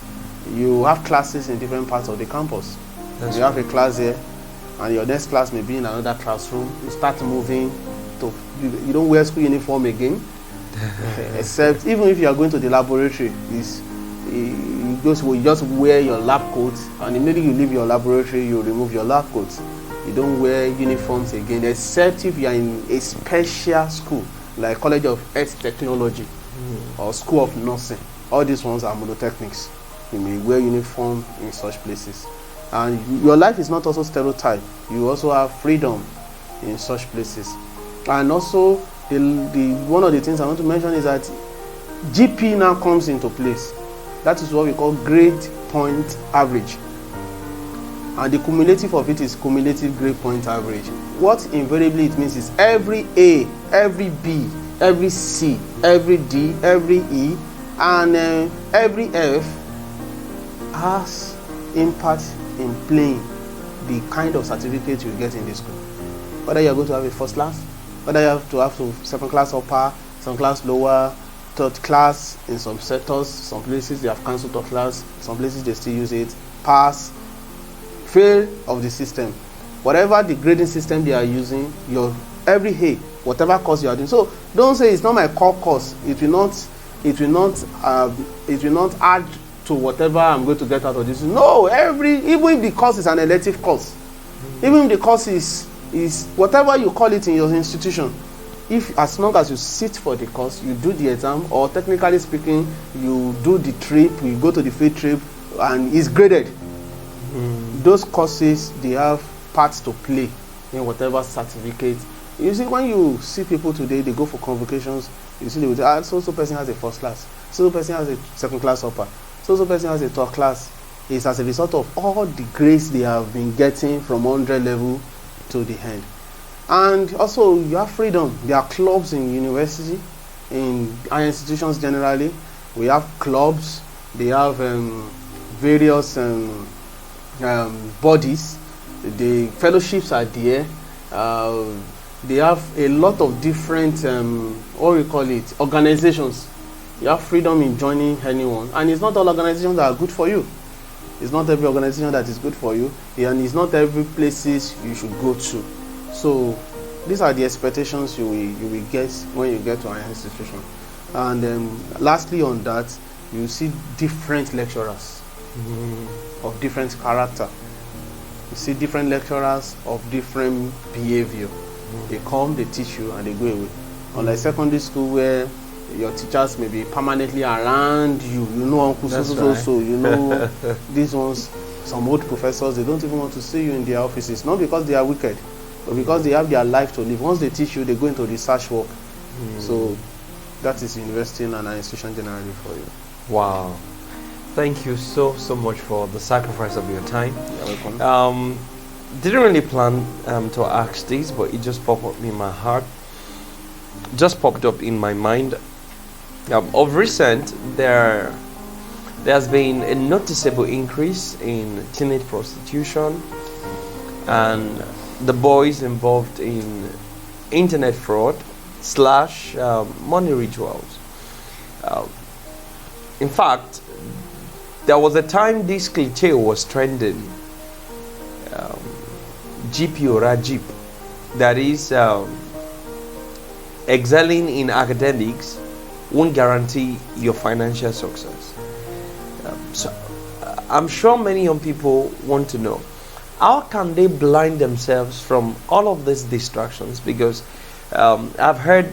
you have classes in different parts of the campus. You have a class here, and your next class may be in another classroom. You start moving to, you don't wear school uniform again. Except even if you are going to the laboratory, you just wear your lab coat, and immediately you leave your laboratory, you remove your lab coat. You don't wear uniforms again, except if you are in a special school like College of Health Technology or School of Nursing. All these ones are monotechnics. You may wear uniform in such places, and your life is not also stereotyped. You also have freedom in such places. And also the one of the things I want to mention is that GP now comes into place. That is what we call grade point average, and the cumulative of it is cumulative grade point average. What invariably it means is every A, every B, every C, every D, every E, and every F has impact in playing the kind of certificate you get in this school. Whether you are going to have a first class, whether you have to second class upper, second class lower, third class in some sectors, some places they have cancelled third class, some places they still use it, pass, fail of the system. Whatever the grading system they are using, your every A, whatever course you are doing. So don't say it's not my core course. It will not add to whatever I'm going to get out of this. No, even if the course is an elective course, even if the course is whatever you call it in your institution, if as long as you sit for the course, you do the exam, or technically speaking, you do the trip, you go to the field trip, and it's graded. Those courses, they have parts to play in whatever certificate. You see, when you see people today, they go for convocations, you see they will say, so person has a first class, so person has a second class upper, so person has a third class. It's as a result of all the grades they have been getting from 100 level to the end. And also, you have freedom. There are clubs in university, in our institutions generally. We have clubs. They have various bodies. The fellowships are there. They have a lot of different, organizations. You have freedom in joining anyone. And it's not all organizations that are good for you. It's not every organization that is good for you. And it's not every places you should go to. So these are the expectations you will get when you get to an institution. And lastly on that, you see different lecturers of different character. You see different lecturers of different behavior. They come, they teach you, and they go away. Unlike secondary school where your teachers may be permanently around you. You know Uncle so, you know these ones, some old professors, they don't even want to see you in their offices. Not because they are wicked, but because they have their life to live. Once they teach you, they go into research work. So that is university and an institution generally for you. Wow. Thank you so much for the sacrifice of your time. You're welcome. Didn't really plan to ask this, but it just popped up in my heart. Just popped up in my mind. Of recent, there's been a noticeable increase in teenage prostitution and the boys involved in internet fraud / money rituals. In fact, there was a time this cliche was trending. GP or Rajip, that is, excelling in academics won't guarantee your financial success. So I'm sure many young people want to know, how can they blind themselves from all of these distractions? Because I've heard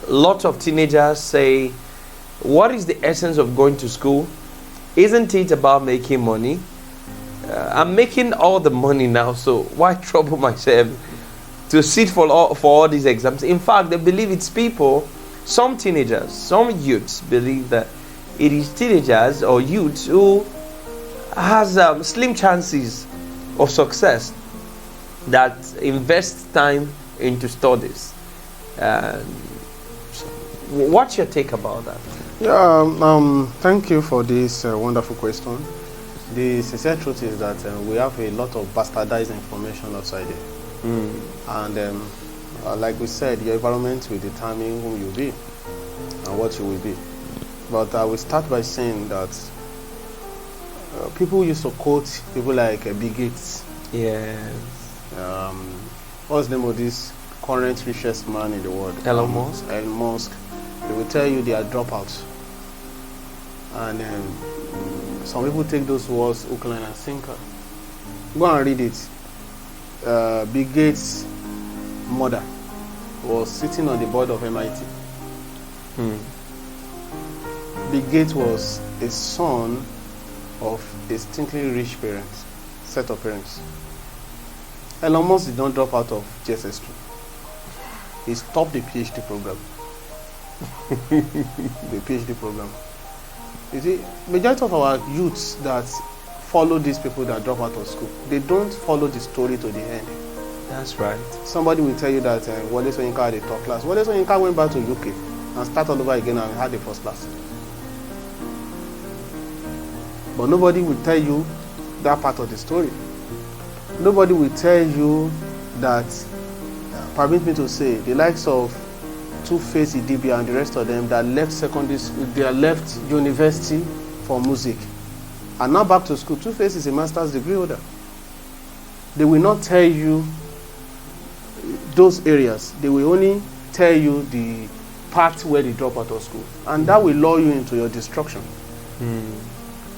lots of teenagers say, what is the essence of going to school Isn't it about making money? I'm making all the money now, so why trouble myself to sit for all these exams? In fact, they believe it's people, some teenagers, some youths believe that it is teenagers or youths who has slim chances of success that invest time into studies. What's your take about that? Yeah, thank you for this wonderful question. The sincere truth is that we have a lot of bastardized information outside there. And like we said, your environment will determine who you'll be and what you will be. But I will start by saying that people used to quote people like Bill Gates. Yes. What's the name of this current richest man in the world? Elon Musk. Elon Musk. They will tell you they are dropouts. And some people take those words hook, line, and sinker. Go and read it. Bill Gates' mother was sitting on the board of MIT. Bill Gates was a son of a distinctly rich parents, set of parents. Elon Musk did not drop out of GSS2. He stopped the PhD program. The PhD program. You see, majority of our youths that follow these people that drop out of school, they don't follow the story to the end. That's right. Somebody will tell you that Wale Soyinka had a top class. Wale Soyinka went back to UK and started all over again and had the first class. But nobody will tell you that part of the story. Nobody will tell you that, permit me to say, the likes of Two-Face Idibia and the rest of them that left secondary school, they left university for music, and now back to school. Two-Face is a master's degree holder. They will not tell you those areas. They will only tell you the part where they drop out of school, and that will lure you into your destruction.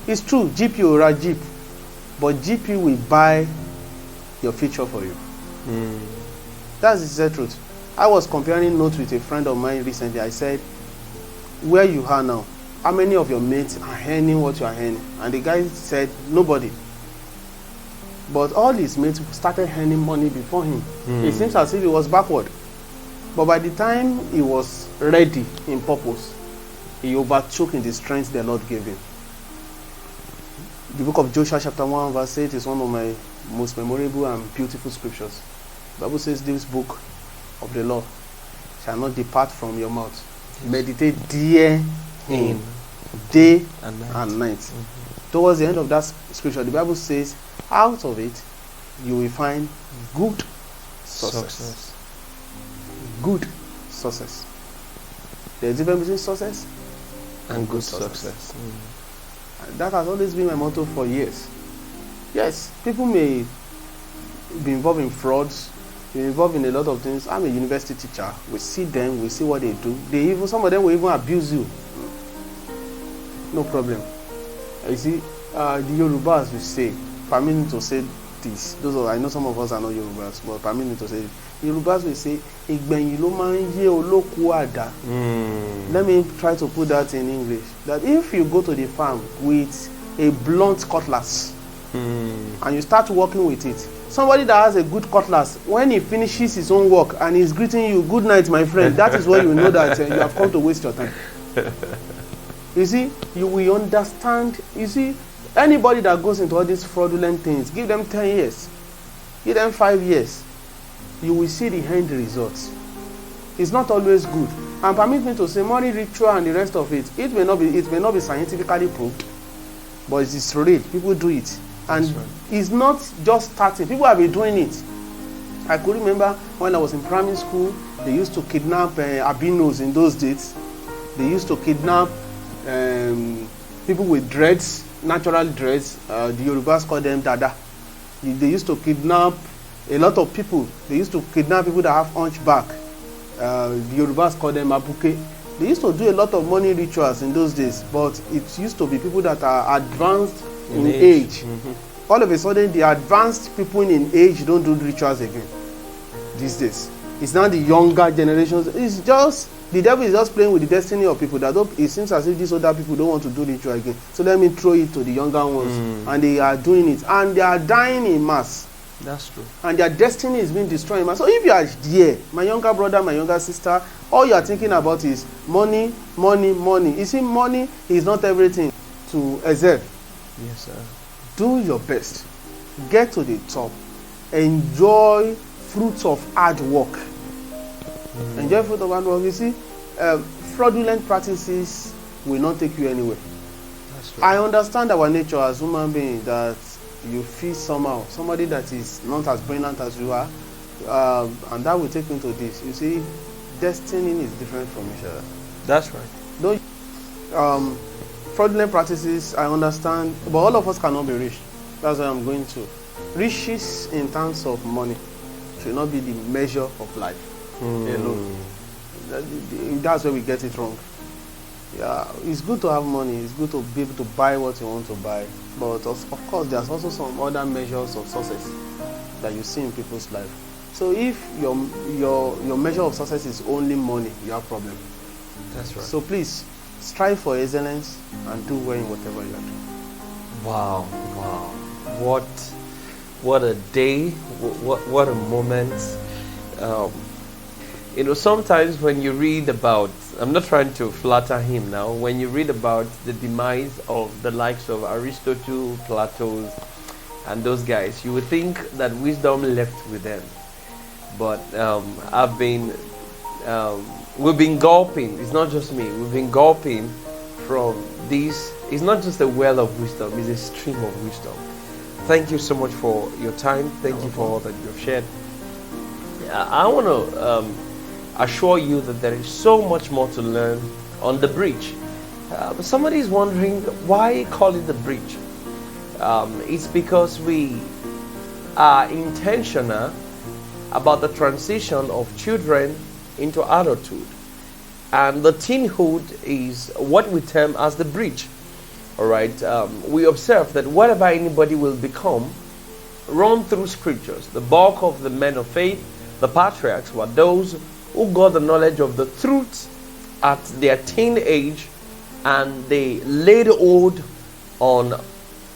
It's true, GP will write Jeep, but GP will buy your future for you. That's the truth. I was comparing notes with a friend of mine recently. I said, where you are now, how many of your mates are earning what you are earning? And the guy said, nobody. But all his mates started earning money before him. It seems as if he was backward. But by the time he was ready in purpose, he overtook in the strength the Lord gave him. The book of Joshua chapter 1 verse 8 is one of my most memorable and beautiful scriptures. The Bible says, this book of the law shall not depart from your mouth. Yes. Meditate therein day and night. Towards the end of that scripture, the Bible says, out of it you will find good success. Good success. There's a difference between success and good success. That has always been my motto for years. Yes, people may be involved in frauds, be involved in a lot of things. I'm a university teacher. We see them, we see what they do. Some of them will even abuse you. No problem. You see, the Yorubas will say, permit me to say this. I know some of us are not Yorubas, but permit me to say, Yorubas will say, "Ìgbẹ̀yìn ló máa ń yé olóko àdá." Let me try to put that in English. That if you go to the farm with a blunt cutlass and you start working with it, somebody that has a good cutlass, when he finishes his own work and he's greeting you, "Good night, my friend," that is when you know that you have come to waste your time. You see, you will understand. You see, anybody that goes into all these fraudulent things, give them 10 years, give them 5 years, you will see the end results. It's not always good. And permit me to say, money ritual and the rest of it, it may not be scientifically proved, but it is real. People do it. And right. It's not just starting. People have been doing it. I could remember when I was in primary school, they used to kidnap albinos in those days. They used to kidnap people with dreads, natural dreads. The Yorubas call them dada. They used to kidnap a lot of people. They used to kidnap people that have hunchback. The Yorubas call them abuke. They used to do a lot of money rituals in those days, but it used to be people that are advanced in age. All of a sudden, the advanced people in age don't do rituals again these days. It's now the younger generations. It's just The devil is just playing with the destiny of people. It seems as if these older people don't want to do ritual again. So let me throw it to the younger ones. And they are doing it. And they are dying in mass. That's true. And their destiny is being destroyed in mass. So if you are there, my younger brother, my younger sister, all you are thinking about is money, money, money. You see, money is not everything to excel. Yes, sir. Do your best. Get to the top. Enjoy fruits of hard work. Enjoy fruit of hard work. You see, fraudulent practices will not take you anywhere. That's true. I understand our nature as human beings that you feel somehow, somebody that is not as brilliant as you are, and that will take you into this. You see, destiny is different from each other. That's right. Don't fraudulent practices, I understand, but all of us cannot be rich. That's what I'm going to. Riches in terms of money should not be the measure of life alone. That's where we get it wrong. Yeah, it's good to have money. It's good to be able to buy what you want to buy. But of course, there's also some other measures of success that you see in people's life. So if your measure of success is only money, you have a problem. That's right. So please, strive for excellence and do well in whatever you are doing. Wow, wow. What a day, what a moment. Sometimes when you read about, I'm not trying to flatter him now, when you read about the demise of the likes of Aristotle, Plato, and those guys, you would think that wisdom left with them. But we've been gulping, it's not just me, we've been gulping from these. It's not just a well of wisdom, it's a stream of wisdom. Thank you so much for your time. Thank you for all that you've shared. I want to assure you that there is so much more to learn on the bridge. Somebody is wondering why call it the bridge. It's because we are intentional about the transition of children into adulthood. And the teenhood is what we term as the bridge. All right. We observe that whatever anybody will become, run through scriptures. The bulk of the men of faith, the patriarchs, were those who got the knowledge of the truth at their teen age, and they laid hold on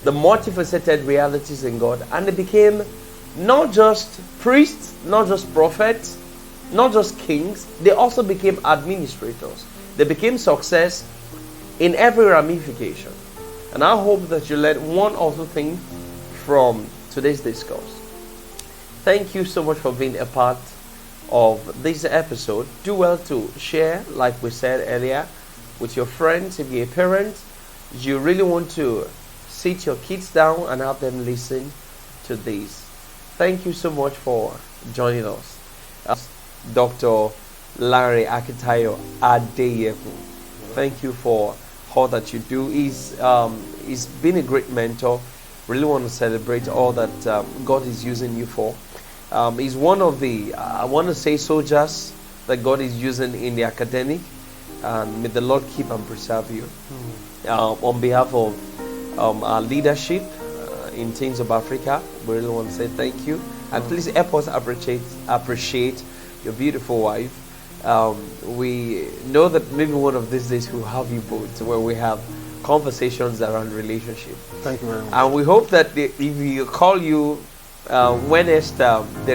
the multifaceted realities in God, and they became not just priests, not just prophets, not just kings, they also became administrators. They became success in every ramification. And I hope that you learned one or two things from today's discourse. Thank you so much for being a part of this episode. Do well to share, like we said earlier, with your friends. If you're a parent, you really want to sit your kids down and have them listen to this. Thank you so much for joining us. Dr. Larry Akitayo Adeyeku. Thank you for all that you do. He's been a great mentor. Really want to celebrate all that God is using you for. He's one of the, I want to say, soldiers that God is using in the academic. And may the Lord keep and preserve you. On behalf of our leadership in Teams of Africa, we really want to say thank you. And please help us appreciate your beautiful wife. We know that maybe one of these days we'll have you both where we have conversations around relationship. Thank you very much. And we hope that if we call you when there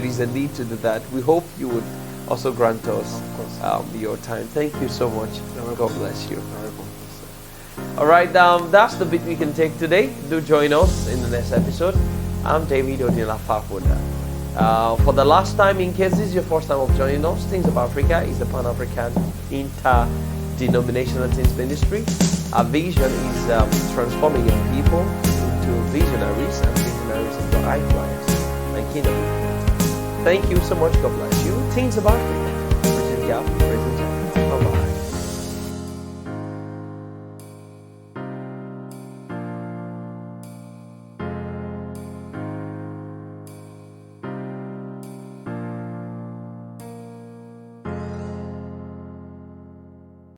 is a need to do that, we hope you would also grant us your time. Thank you so much. God bless you. All right, that's the bit we can take today. Do join us in the next episode. I'm David Odila Fafoda. For the last time, in case this is your first time of joining us, Things of Africa is the Pan-African Interdenominational Teams Ministry. Our vision is transforming young people into visionaries and visionaries into high flyers and kingdom. Thank you so much. God bless you. Things of Africa. Bridging gap, bridging